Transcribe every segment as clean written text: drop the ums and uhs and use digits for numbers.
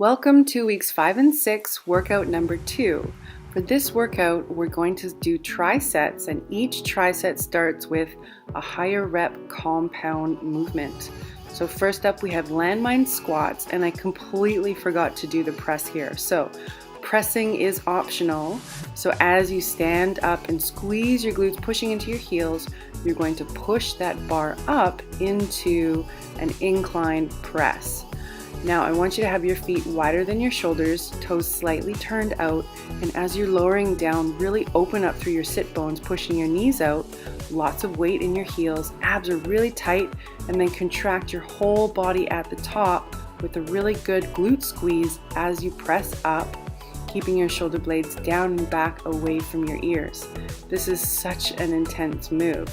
Welcome to weeks 5 and 6, workout number 2. For this workout, we're going to do trisets, and each triset starts with a higher rep compound movement. So first up, we have landmine squats, and I completely forgot to do the press here. So pressing is optional. So as you stand up and squeeze your glutes, pushing into your heels, you're going to push that bar up into an incline press. Now I want you to have your feet wider than your shoulders, toes slightly turned out, and as you're lowering down, really open up through your sit bones, pushing your knees out, lots of weight in your heels, abs are really tight, and then contract your whole body at the top with a really good glute squeeze as you press up, keeping your shoulder blades down and back away from your ears. This is such an intense move.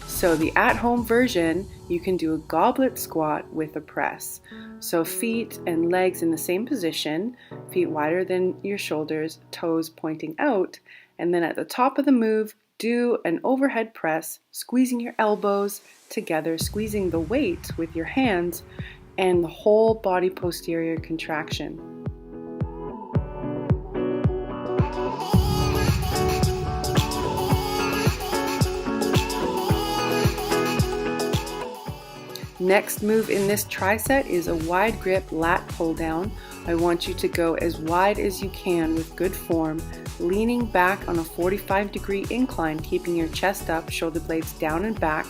So the at-home version, you can do a goblet squat with a press. So feet and legs in the same position, feet wider than your shoulders, toes pointing out, and then at the top of the move, do an overhead press, squeezing your elbows together, squeezing the weight with your hands, and the whole body posterior contraction. Next move in this triset is a wide grip lat pull down. I want you to go as wide as you can with good form, leaning back on a 45-degree incline, keeping your chest up, shoulder blades down and back.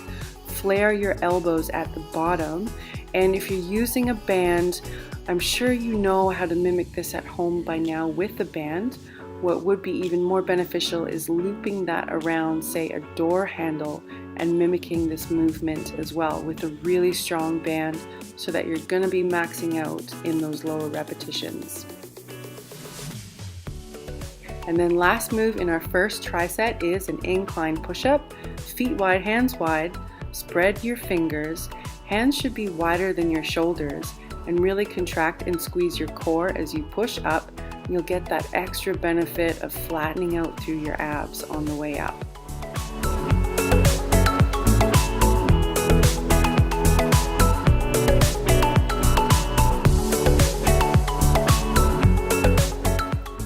Flare your elbows at the bottom. And if you're using a band, I'm sure you know how to mimic this at home by now with the band. What would be even more beneficial is looping that around, say, a door handle and mimicking this movement as well with a really strong band so that you're going to be maxing out in those lower repetitions. And then last move in our first triset is an incline push-up. Feet wide, hands wide, spread your fingers. Hands should be wider than your shoulders and really contract and squeeze your core as you push up. You'll get that extra benefit of flattening out through your abs on the way up.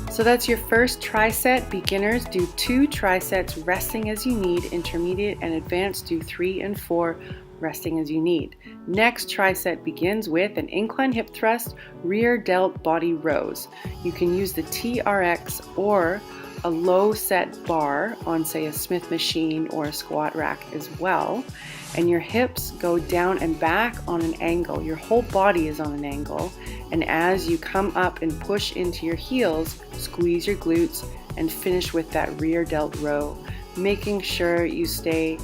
So that's your first triset. Beginners do 2 trisets, resting as you need. Intermediate and advanced do 3 and 4, resting as you need. Next triset begins with an incline hip thrust, rear delt body rows. You can use the TRX or a low set bar on, say, a Smith machine or a squat rack as well. And your hips go down and back on an angle. Your whole body is on an angle. And as you come up and push into your heels, squeeze your glutes and finish with that rear delt row, making sure you stay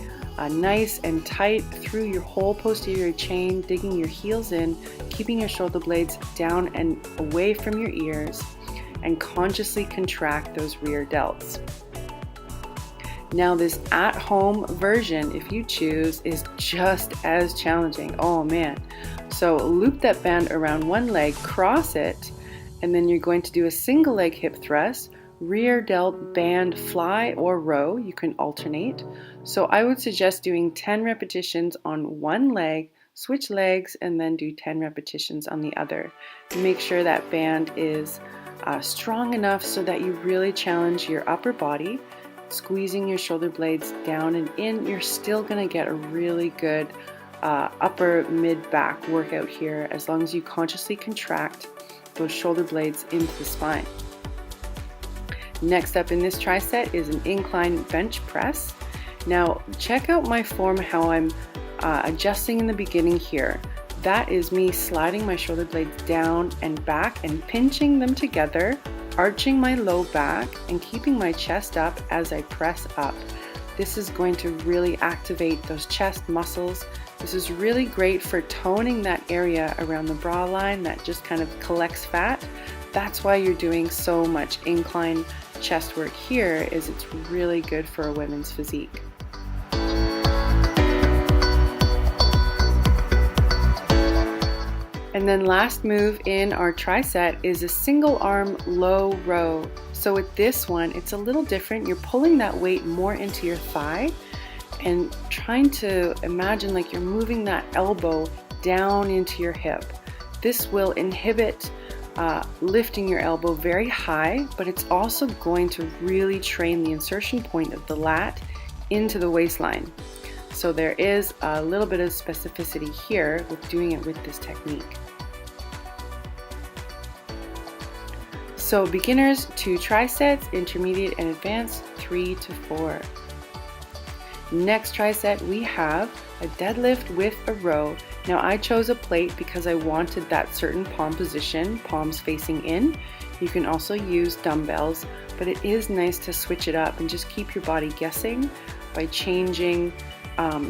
nice and tight through your whole posterior chain, digging your heels in, keeping your shoulder blades down and away from your ears, and consciously contract those rear delts. Now this at-home version, if you choose, is just as challenging. Oh man. So loop that band around one leg, cross it, and then you're going to do a single leg hip thrust, rear delt band fly or row. You can alternate. So I would suggest doing 10 repetitions on one leg, switch legs, and then do 10 repetitions on the other. Make sure that band is strong enough so that you really challenge your upper body. Squeezing your shoulder blades down and in, you're still going to get a really good upper mid-back workout here as long as you consciously contract those shoulder blades into the spine. Next up in this triset is an incline bench press. Now check out my form, how I'm adjusting in the beginning here. That is me sliding my shoulder blades down and back and pinching them together, arching my low back and keeping my chest up as I press up. This is going to really activate those chest muscles. This is really great for toning that area around the bra line that just kind of collects fat. That's why you're doing so much incline chest work here, is it's really good for a women's physique. And then last move in our triset is a single arm low row. So with this one, it's a little different. You're pulling that weight more into your thigh and trying to imagine like you're moving that elbow down into your hip. This will inhibit lifting your elbow very high, but it's also going to really train the insertion point of the lat into the waistline. So there is a little bit of specificity here with doing it with this technique. So beginners 2 trisets, intermediate and advanced 3 to 4. Next triset we have a deadlift with a row. Now I chose a plate because I wanted that certain palm position, palms facing in. You can also use dumbbells, but it is nice to switch it up and just keep your body guessing by changing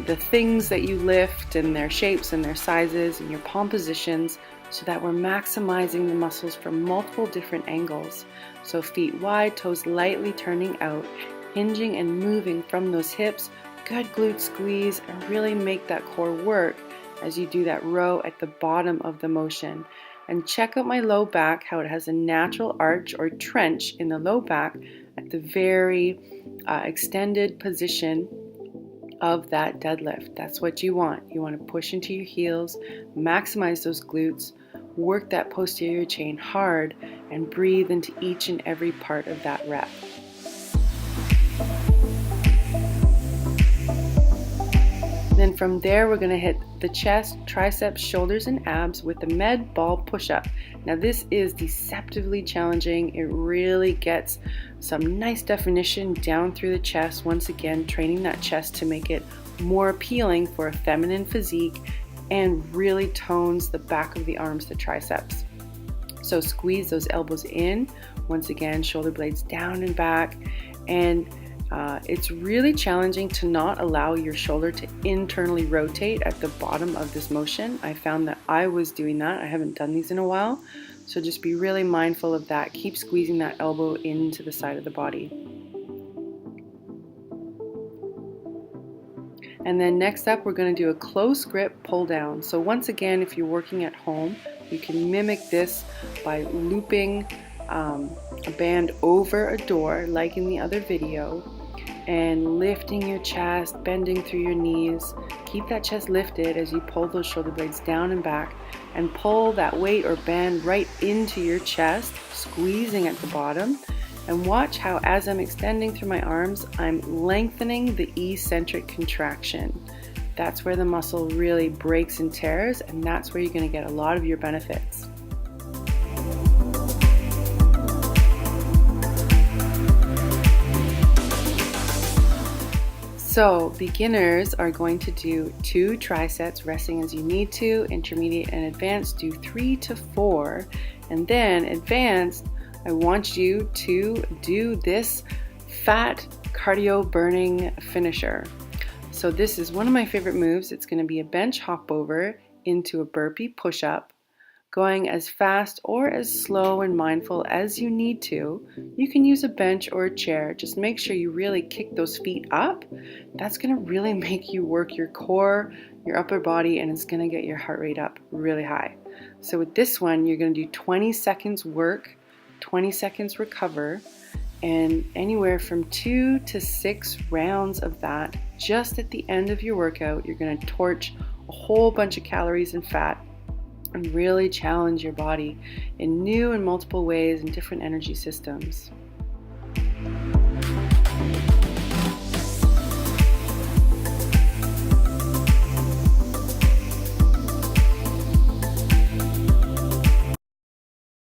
the things that you lift and their shapes and their sizes and your palm positions, so that we're maximizing the muscles from multiple different angles. So feet wide, toes lightly turning out, hinging and moving from those hips, good glute squeeze, and really make that core work as you do that row at the bottom of the motion. And check out my low back, how it has a natural arch or trench in the low back at the very extended position of that deadlift. That's what you want. You want to push into your heels, maximize those glutes, work that posterior chain hard, and breathe into each and every part of that rep. Then from there, we're going to hit the chest, triceps, shoulders, and abs with the med ball push-up. Now this is deceptively challenging. It really gets some nice definition down through the chest. Once again, training that chest to make it more appealing for a feminine physique, and really tones the back of the arms, the triceps. So squeeze those elbows in. Once again, shoulder blades down and back. And it's really challenging to not allow your shoulder to internally rotate at the bottom of this motion. I found that I was doing that. I haven't done these in a while. So just be really mindful of that. Keep squeezing that elbow into the side of the body. And then next up, we're going to do a close grip pull down. So once again, if you're working at home, you can mimic this by looping a band over a door like in the other video, and lifting your chest, bending through your knees. Keep that chest lifted as you pull those shoulder blades down and back, and pull that weight or band right into your chest, squeezing at the bottom. And watch how as I'm extending through my arms, I'm lengthening the eccentric contraction. That's where the muscle really breaks and tears, and that's where you're going to get a lot of your benefits. So beginners are going to do 2 trisets, resting as you need to. Intermediate and advanced, do 3 to 4. And then advanced, I want you to do this fat cardio burning finisher. So this is one of my favorite moves. It's going to be a bench hop over into a burpee push up, going as fast or as slow and mindful as you need to. You can use a bench or a chair. Just make sure you really kick those feet up. That's going to really make you work your core, your upper body, and it's going to get your heart rate up really high. So with this one, you're going to do 20 seconds work, 20 seconds recover, and anywhere from 2 to 6 rounds of that. Just at the end of your workout, you're going to torch a whole bunch of calories and fat and really challenge your body in new and multiple ways and different energy systems.